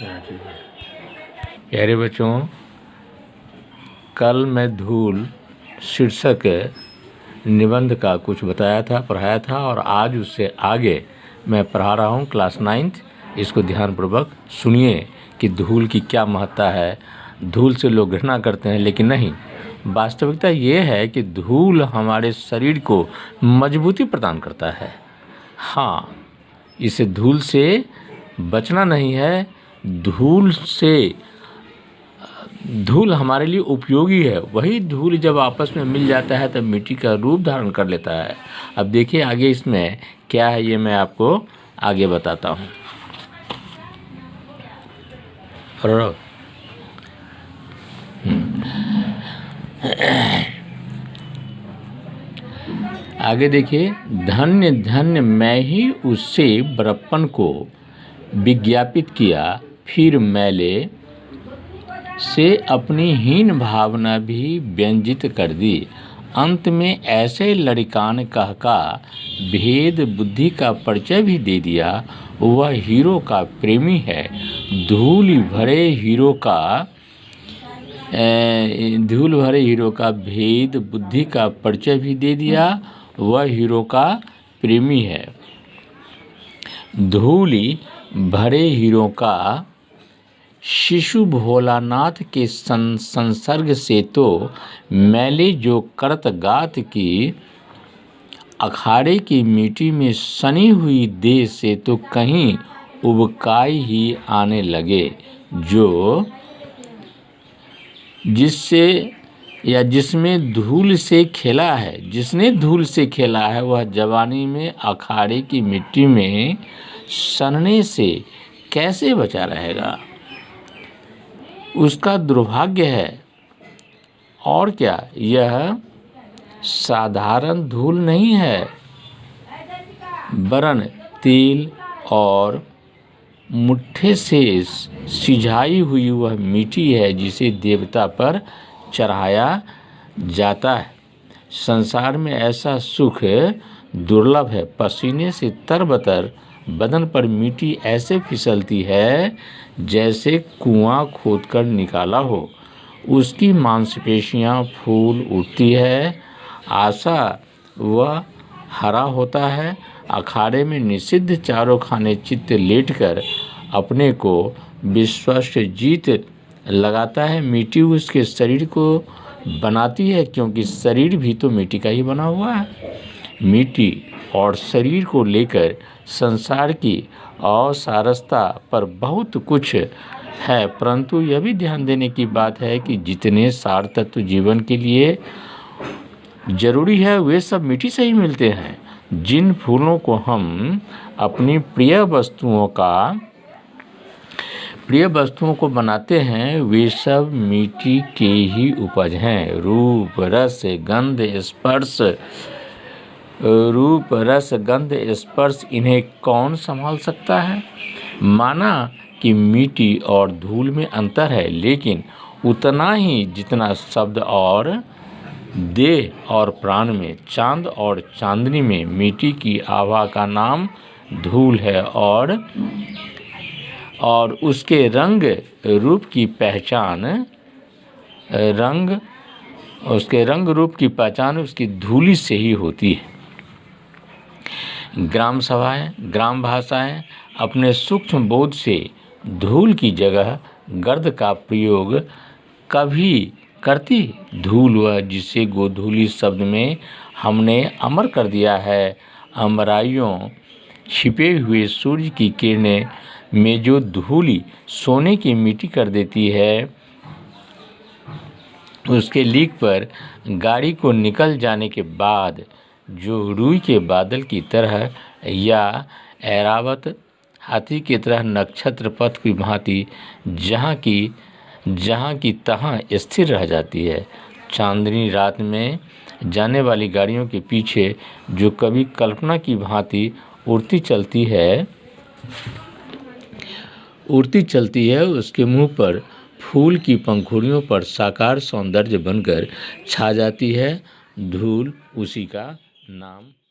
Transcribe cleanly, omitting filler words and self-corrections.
प्यारे बच्चों, कल मैं धूल शीर्षक निबंध का कुछ पढ़ाया था और आज उससे आगे मैं पढ़ा रहा हूँ क्लास 9th। इसको ध्यानपूर्वक सुनिए कि धूल की क्या महत्ता है। धूल से लोग घृणा करते हैं, लेकिन नहीं, वास्तविकता ये है कि धूल हमारे शरीर को मजबूती प्रदान करता है। हाँ, इसे धूल से बचना नहीं है। धूल हमारे लिए उपयोगी है। वही धूल जब आपस में मिल जाता है तब मिट्टी का रूप धारण कर लेता है। अब देखिए आगे इसमें क्या है, ये मैं आपको आगे बताता हूँ। आगे देखिए, धन्य धन्य मैं ही उससे बड़प्पन को विज्ञापित किया, फिर मैले से अपनी हीन भावना भी व्यंजित कर दी। अंत में ऐसे लड़कान कहका भेद बुद्धि का परिचय भी दे दिया। वह हीरो का प्रेमी है। धूल भरे हीरो का भेद बुद्धि का परिचय भी दे दिया। वह हीरो का प्रेमी है। धूली भरे हीरो का शिशु भोलानाथ के संसर्ग से तो मैले जो करत गात की अखाड़े की मिट्टी में सनी हुई देह से तो कहीं उबकाई ही आने लगे। जिसने धूल से खेला है वह जवानी में अखाड़े की मिट्टी में सनने से कैसे बचा रहेगा। उसका दुर्भाग्य है। और क्या, यह साधारण धूल नहीं है, वरन तिल और मुट्ठे से सिझाई हुई वह मिट्टी है जिसे देवता पर चढ़ाया जाता है। संसार में ऐसा सुख दुर्लभ है। पसीने से तरबतर बदन पर मिट्टी ऐसे फिसलती है जैसे कुआं खोदकर निकाला हो। उसकी मांसपेशियां फूल उठती है। आशा वह हरा होता है। अखाड़े में निषिद्ध चारों खाने चित्त लेटकर अपने को विश्वस्त जीत लगाता है। मिट्टी उसके शरीर को बनाती है, क्योंकि शरीर भी तो मिट्टी का ही बना हुआ है। मिट्टी और शरीर को लेकर संसार की असारसता पर बहुत कुछ है, परंतु यह भी ध्यान देने की बात है कि जितने सार तत्व जीवन के लिए जरूरी है वे सब मिट्टी से ही मिलते हैं। जिन फूलों को हम अपनी प्रिय वस्तुओं को बनाते हैं वे सब मिट्टी के ही उपज हैं। रूप रस गंध स्पर्श इन्हें कौन संभाल सकता है। माना कि मिट्टी और धूल में अंतर है, लेकिन उतना ही जितना शब्द और देह और प्राण में। चांद और चांदनी में मिट्टी की आभा का नाम धूल है और उसके रंग रूप की पहचान उसकी धूली से ही होती है। ग्राम भाषाएं अपने सूक्ष्म बोध से धूल की जगह गर्द का प्रयोग कभी करती। धूल वह जिसे गोधूली शब्द में हमने अमर कर दिया है। अमराइयों छिपे हुए सूर्य की किरणें में जो धूली सोने की मिट्टी कर देती है, उसके लीक पर गाड़ी को निकल जाने के बाद जो रुई के बादल की तरह या ऐरावत हाथी की तरह नक्षत्र पथ की भांति जहाँ की तहाँ स्थिर रह जाती है। चांदनी रात में जाने वाली गाड़ियों के पीछे जो कभी कल्पना की भांति उड़ती चलती है उसके मुंह पर फूल की पंखुड़ियों पर साकार सौंदर्य बनकर छा जाती है। धूल उसी का नाम